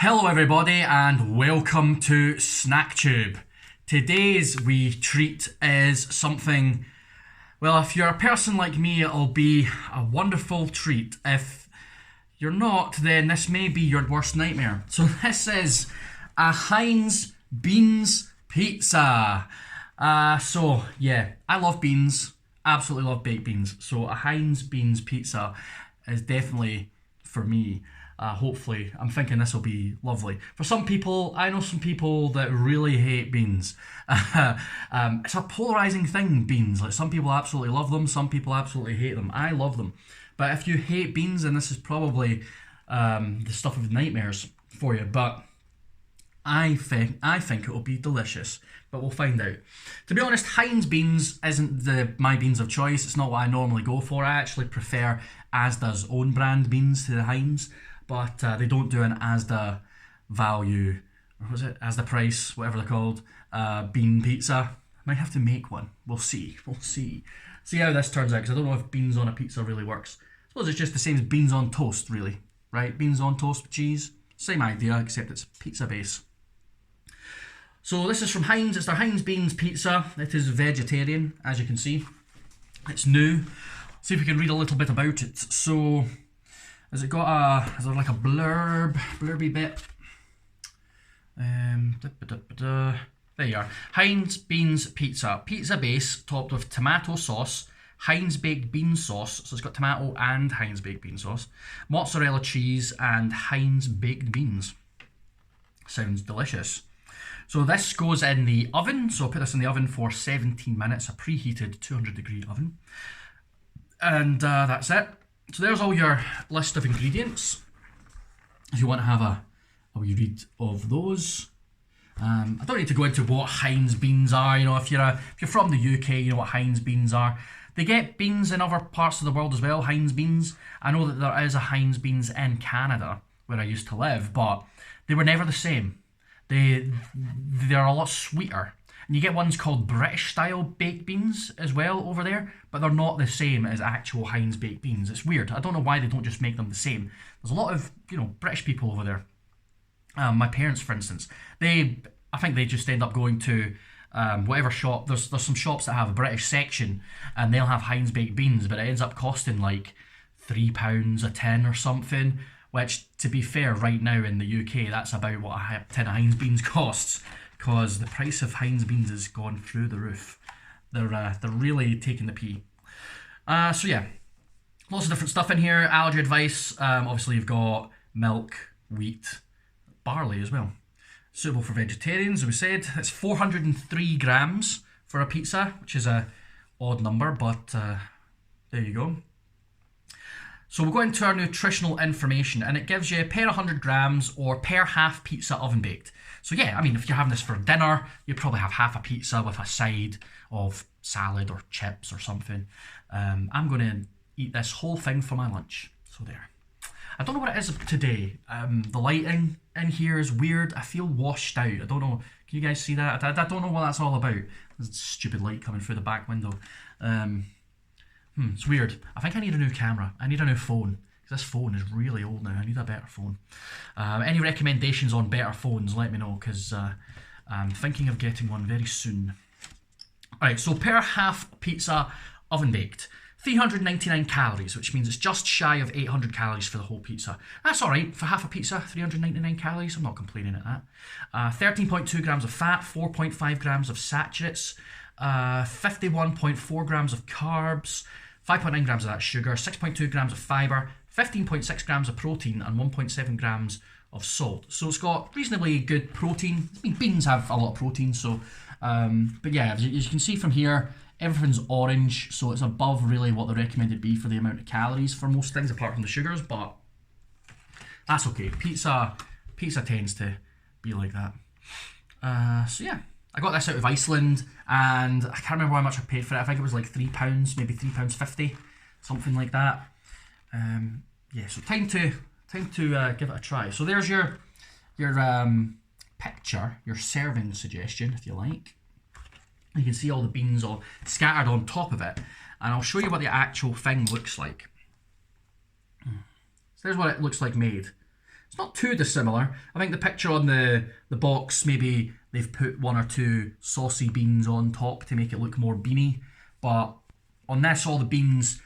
Hello everybody and welcome to SnackTube. Today's wee treat is something, well, if you're a person like me, it'll be a wonderful treat. If you're not, then this may be your worst nightmare. So this is a Heinz Beanz pizza. So yeah, I love beans, absolutely love baked beans. So a Heinz Beanz pizza is definitely for me. Hopefully, I'm thinking this will be lovely. For some people, I know some people that really hate beans. It's a polarizing thing, beans. Like, some people absolutely love them, some people absolutely hate them. I love them. But if you hate beans, then this is probably the stuff of nightmares for you. But I think it will be delicious, but we'll find out. To be honest, Heinz Beanz isn't my beans of choice. It's not what I normally go for. I actually prefer Asda's own brand beans to the Heinz, but they don't do an Asda value, or was it Asda price, whatever they're called, bean pizza. I might have to make one. We'll see. See how this turns out, because I don't know if beans on a pizza really works. I suppose it's just the same as beans on toast, really, right? Beans on toast with cheese, same idea, except it's pizza base. So this is from Heinz. It's their Heinz Beanz pizza. It is vegetarian, as you can see. It's new. See if we can read a little bit about it. So, is there like a blurby bit? There you are. Heinz Beanz pizza. Pizza base topped with tomato sauce, Heinz baked bean sauce, so it's got tomato and Heinz baked bean sauce, mozzarella cheese, and Heinz baked beans. Sounds delicious. So this goes in the oven, so I'll put this in the oven for 17 minutes, a preheated 200-degree oven. And that's it. So there's all your list of ingredients. If you want to have a wee read of those. I don't need to go into what Heinz beans are. You know, if you're from the UK, you know what Heinz beans are. They get beans in other parts of the world as well, Heinz beans. I know that there is a Heinz beans in Canada, where I used to live, but they were never the same. They're a lot sweeter. And you get ones called British style baked beans as well over there, but they're not the same as actual Heinz baked beans. It's weird. I don't know why they don't just make them the same. There's a lot of, British people over there. My parents, for instance, I think they just end up going to whatever shop. There's some shops that have a British section, and they'll have Heinz baked beans, but it ends up costing like £3 a tin or something. Which, to be fair, right now in the UK, that's about what a tin of Heinz beans costs, because the price of Heinz beans has gone through the roof. They're really taking the pee. So yeah, lots of different stuff in here. Allergy advice. Obviously, you've got milk, wheat, barley as well. Suitable for vegetarians, as we said. It's 403 grams for a pizza, which is a odd number, but there you go. So we'll go into our nutritional information, and it gives you per 100 grams or per half pizza oven baked. So yeah, I mean, if you're having this for dinner, you'd probably have half a pizza with a side of salad or chips or something. I'm going to eat this whole thing for my lunch. So there. I don't know what it is today. The lighting in here is weird. I feel washed out. I don't know. Can you guys see that? I don't know what that's all about. There's stupid light coming through the back window. It's weird. I think I need a new camera. I need a new phone. Because this phone is really old now. I need a better phone. Any recommendations on better phones, let me know, because I'm thinking of getting one very soon. Alright, so per half pizza oven baked. 399 calories, which means it's just shy of 800 calories for the whole pizza. That's alright. For half a pizza, 399 calories. I'm not complaining at that. 13.2 grams of fat, 4.5 grams of saturates, 51.4 grams of carbs, 5.9 grams of that sugar, 6.2 grams of fibre, 15.6 grams of protein, and 1.7 grams of salt. So it's got reasonably good protein. I mean, beans have a lot of protein, so but yeah, as you can see from here, everything's orange, so it's above really what the recommended be for the amount of calories for most things, apart from the sugars, but that's okay. Pizza tends to be like that. So yeah, I got this out of Iceland, and I can't remember how much I paid for it. I think it was like £3, maybe £3.50, something like that. Yeah, so time to give it a try. So there's your picture, your serving suggestion, if you like. You can see all the beans all scattered on top of it, and I'll show you what the actual thing looks like. So there's what it looks like made. It's not too dissimilar. I think the picture on the box, maybe they've put 1 or 2 saucy beans on top to make it look more beany. But on this, all the beans,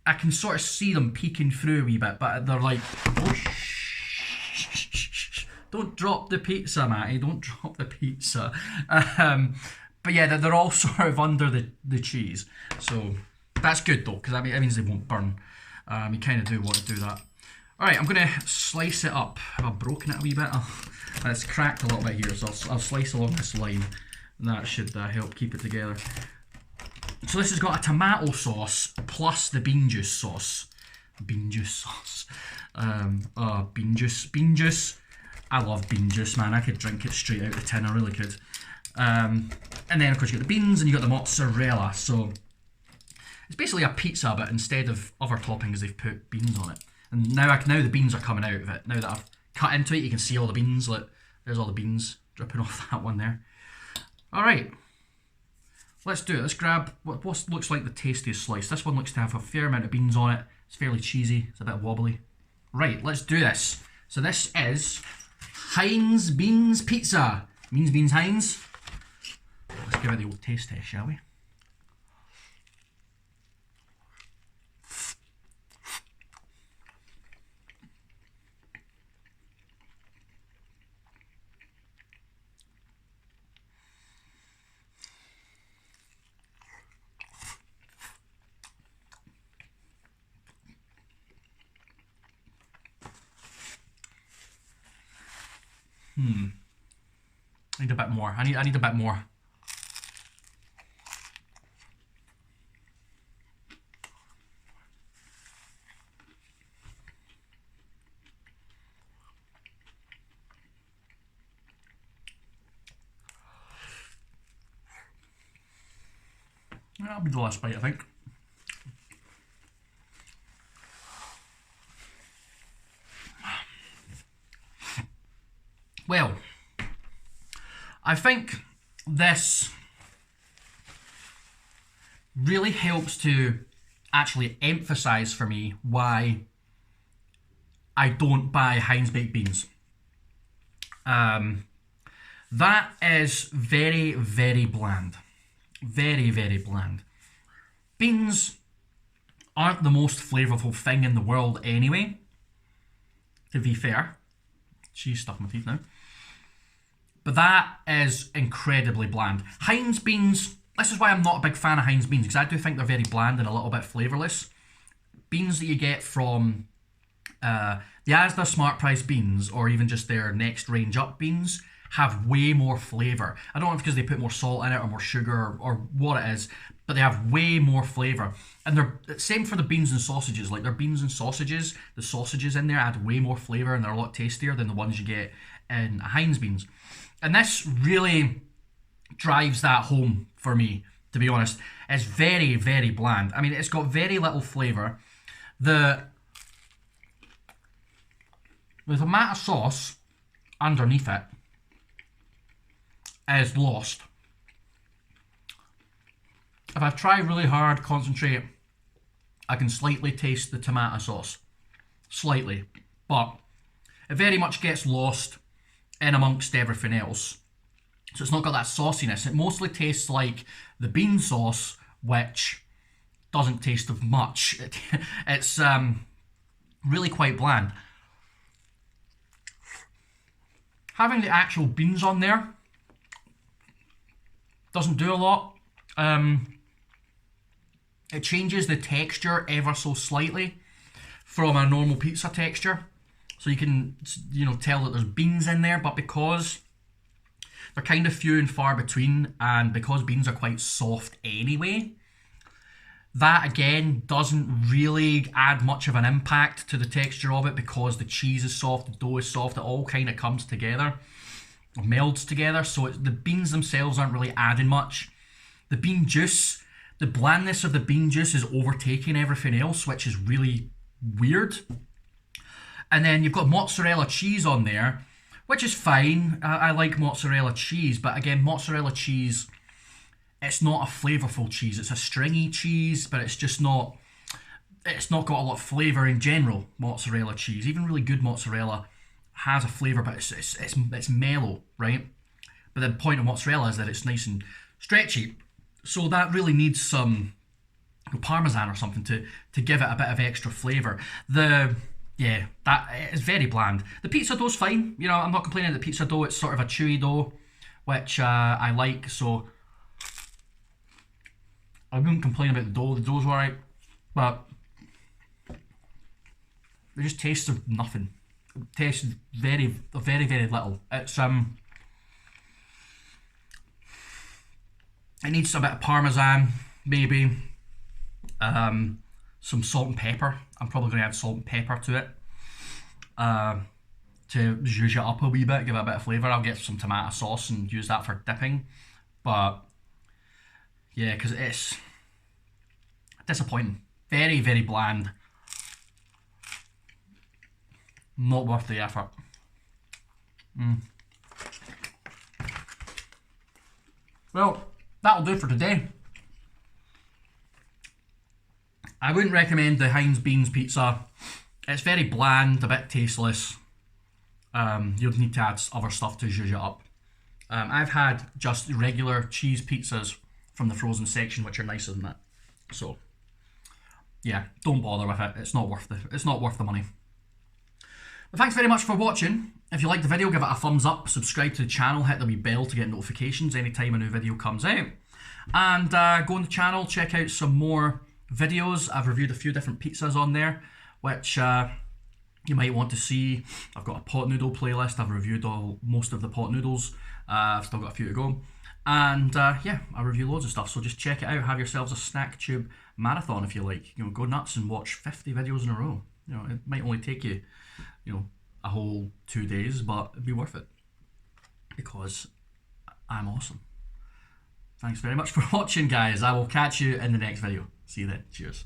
I can sort of see them peeking through a wee bit, but they're like, oh, shh, don't drop the pizza, Matty, don't drop the pizza. But yeah, they're all sort of under the cheese. So that's good though, because that means they won't burn. You kind of do want to do that. Alright, I'm going to slice it up. Have I broken it a wee bit? Oh, it's cracked a little bit here, so I'll slice along this line. And that should help keep it together. So this has got a tomato sauce plus the bean juice sauce. Bean juice sauce. Bean juice. Bean juice. I love bean juice, man. I could drink it straight out of the tin, I really could. And then, of course, you got the beans and you got the mozzarella. So it's basically a pizza, but instead of other toppings, they've put beans on it. And now the beans are coming out of it. Now that I've cut into it, you can see all the beans. Look, there's all the beans dripping off that one there. All right, let's do it. Let's grab what looks like the tastiest slice. This one looks to have a fair amount of beans on it. It's fairly cheesy. It's a bit wobbly. Right, let's do this. So this is Heinz Beanz pizza. Beans, Heinz. Let's give it the old taste test, shall we? I need a bit more. I need a bit more. That'll be the last bite, I think. Well, I think this really helps to actually emphasize for me why I don't buy Heinz baked beans. That is very, very bland. Very, very bland. Beans aren't the most flavourful thing in the world anyway, to be fair. Cheese stuck in my teeth now. But that is incredibly bland. Heinz beans, this is why I'm not a big fan of Heinz beans, because I do think they're very bland and a little bit flavourless. Beans that you get from the Asda Smart Price beans, or even just their next range up beans, have way more flavour. I don't know if it's because they put more salt in it or more sugar or what it is, but they have way more flavour. And they're same for the beans and sausages. Like their beans and sausages, the sausages in there add way more flavour and they're a lot tastier than the ones you get in Heinz beans. And this really drives that home for me, to be honest. It's very, very bland. I mean, it's got very little flavour. The tomato sauce underneath it is lost. If I try really hard, concentrate, I can slightly taste the tomato sauce. Slightly. But it very much gets lost in amongst everything else. So it's not got that sauciness. It mostly tastes like the bean sauce, which doesn't taste of much. It's really quite bland. Having the actual beans on there doesn't do a lot. It changes the texture ever so slightly from a normal pizza texture. So you can, tell that there's beans in there, but because they're kind of few and far between, and because beans are quite soft anyway, that again doesn't really add much of an impact to the texture of it, because the cheese is soft, the dough is soft, it all kind of comes together, melds together, so the beans themselves aren't really adding much. The bean juice, the blandness of the bean juice is overtaking everything else, which is really weird. And then you've got mozzarella cheese on there, which is fine. I like mozzarella cheese, but again, mozzarella cheese, it's not a flavourful cheese. It's a stringy cheese, but it's just not it's not got a lot of flavour in general, mozzarella cheese. Even really good mozzarella has a flavour, but it's mellow, right? But the point of mozzarella is that it's nice and stretchy. So that really needs some Parmesan or something to give it a bit of extra flavour. That is very bland. The pizza dough's fine. You know, I'm not complaining that the pizza dough. It's sort of a chewy dough, which I like. So I wouldn't complain about the dough. The dough's alright, but it just tastes of nothing. It tastes very, very, very little. It's it needs a bit of Parmesan, maybe. Some salt and pepper. I'm probably going to add salt and pepper to it to zhuzh it up a wee bit, give it a bit of flavour. I'll get some tomato sauce and use that for dipping. But yeah, because it's disappointing. Very, very bland. Not worth the effort. Well, that'll do for today. I wouldn't recommend the Heinz Beanz pizza. It's very bland, a bit tasteless. You'd need to add other stuff to zhuzh it up. I've had just regular cheese pizzas from the frozen section, which are nicer than that. So, yeah, don't bother with it. It's not worth the money. Well, thanks very much for watching. If you liked the video, give it a thumbs up, subscribe to the channel, hit the wee bell to get notifications anytime a new video comes out. And go on the channel, check out some more videos. I've reviewed a few different pizzas on there, which you might want to see. I've got a pot noodle playlist. I've reviewed most of the pot noodles. I've still got a few to go. And yeah, I review loads of stuff, so just check it out. Have yourselves a snack tube marathon if you like. You know, go nuts and watch 50 videos in a row. You know, it might only take you, you know, a whole 2 days, but it'd be worth it because I'm awesome. Thanks very much for watching, guys. I will catch you in the next video. See you then. Cheers.